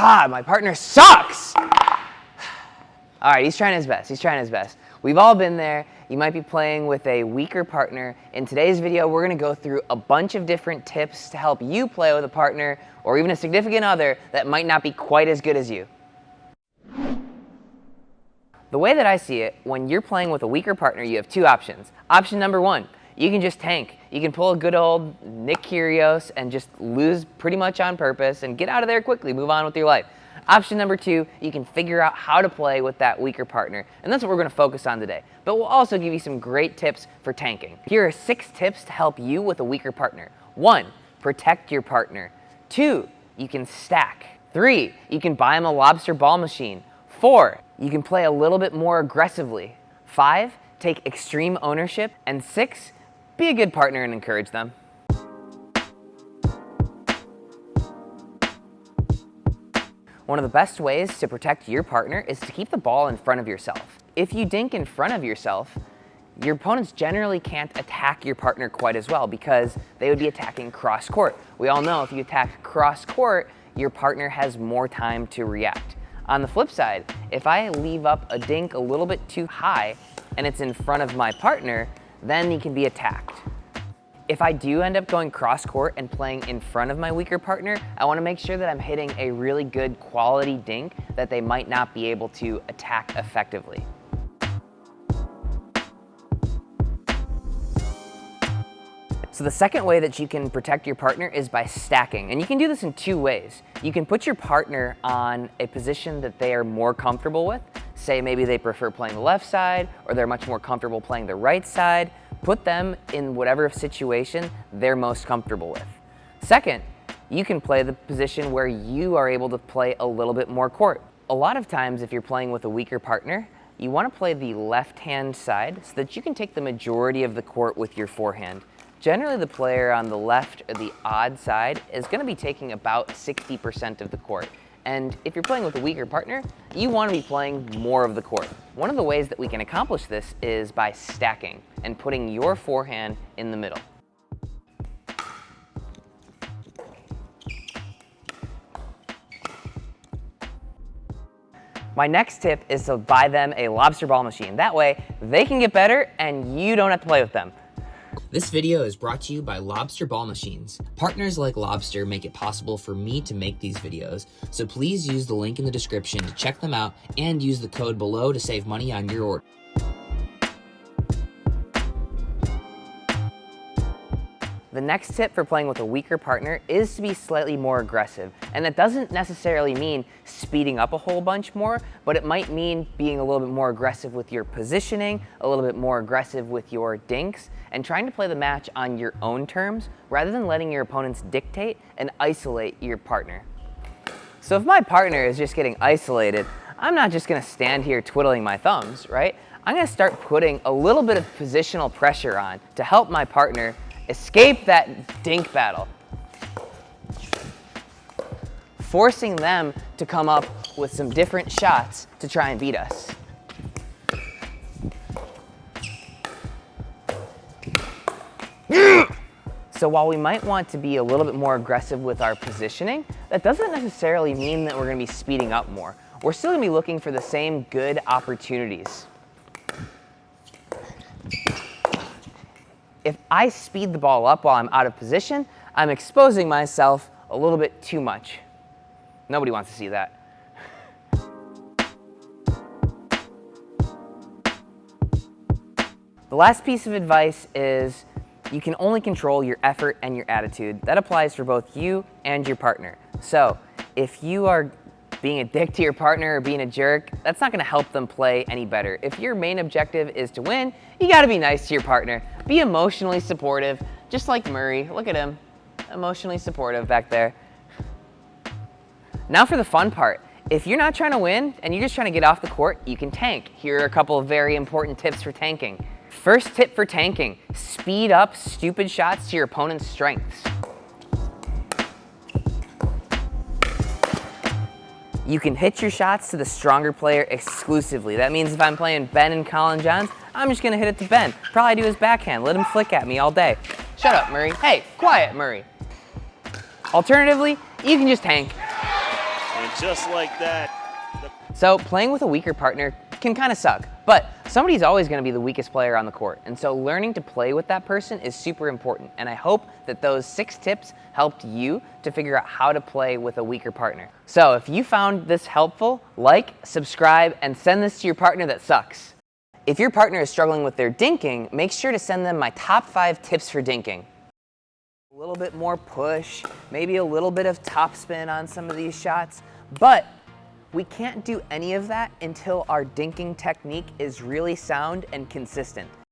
My partner sucks. All right, he's trying his best. He's trying his best. We've all been there. You might be playing with a weaker partner. In today's video, we're gonna go through a bunch of different tips to help you play with a partner or even a significant other that might not be quite as good as you. The way that I see it, when you're playing with a weaker partner, you have two options. Option number one, you can just tank. You can pull a good old Nick Kyrgios and just lose pretty much on purpose and get out of there quickly, move on with your life. Option number two, you can figure out how to play with that weaker partner, and that's what we're going to focus on today. But we'll also give you some great tips for tanking. Here are 6 tips to help you with a weaker partner. 1, protect your partner. 2, you can stack. 3, you can buy them a lobster ball machine. 4, you can play a little bit more aggressively. 5, take extreme ownership. And 6, be a good partner and encourage them. One of the best ways to protect your partner is to keep the ball in front of yourself. If you dink in front of yourself, your opponents generally can't attack your partner quite as well because they would be attacking cross court. We all know if you attack cross court, your partner has more time to react. On the flip side, if I leave up a dink a little bit too high and it's in front of my partner, then he can be attacked. If I do end up going cross court and playing in front of my weaker partner, I want to make sure that I'm hitting a really good quality dink that they might not be able to attack effectively. So the second way that you can protect your partner is by stacking, and you can do this in 2 ways. You can put your partner on a position that they are more comfortable with. Say maybe they prefer playing the left side or they're much more comfortable playing the right side. Put them in whatever situation they're most comfortable with. Second, you can play the position where you are able to play a little bit more court. A lot of times if you're playing with a weaker partner, you want to play the left-hand side so that you can take the majority of the court with your forehand. Generally, the player on the left or the odd side is going to be taking about 60% of the court. And if you're playing with a weaker partner, you want to be playing more of the court. One of the ways that we can accomplish this is by stacking and putting your forehand in the middle. My next tip is to buy them a lobster ball machine. That way, they can get better and you don't have to play with them. This video is brought to you by Lobster Ball Machines. Partners like Lobster make it possible for me to make these videos, so please use the link in the description to check them out and use the code below to save money on your order. The next tip for playing with a weaker partner is to be slightly more aggressive. And that doesn't necessarily mean speeding up a whole bunch more, but it might mean being a little bit more aggressive with your positioning, a little bit more aggressive with your dinks, and trying to play the match on your own terms rather than letting your opponents dictate and isolate your partner. So if my partner is just getting isolated, I'm not just gonna stand here twiddling my thumbs, right? I'm gonna start putting a little bit of positional pressure on to help my partner escape that dink battle, forcing them to come up with some different shots to try and beat us. So while we might want to be a little bit more aggressive with our positioning, that doesn't necessarily mean that we're going to be speeding up more. We're still going to be looking for the same good opportunities. If I speed the ball up while I'm out of position, I'm exposing myself a little bit too much. Nobody wants to see that. The last piece of advice is you can only control your effort and your attitude. That applies for both you and your partner. So if you are being a dick to your partner or being a jerk, that's not going to help them play any better. If your main objective is to win, you got to be nice to your partner. Be emotionally supportive, just like Murray. Look at him, emotionally supportive back there. Now for the fun part. If you're not trying to win and you're just trying to get off the court, you can tank. Here are a couple of very important tips for tanking. First tip for tanking, speed up stupid shots to your opponent's strengths. You can hit your shots to the stronger player exclusively. That means if I'm playing Ben and Colin Johns, I'm just gonna hit it to Ben. Probably do his backhand, let him flick at me all day. Shut up, Murray. Hey, quiet, Murray. Alternatively, you can just tank. just like that. So playing with a weaker partner can kind of suck, but somebody's always going to be the weakest player on the court. And so learning to play with that person is super important. And I hope that those 6 tips helped you to figure out how to play with a weaker partner. So if you found this helpful, like, subscribe, and send this to your partner that sucks. If your partner is struggling with their dinking, make sure to send them my top 5 tips for dinking. A little bit more push, maybe a little bit of topspin on some of these shots, but we can't do any of that until our dinking technique is really sound and consistent.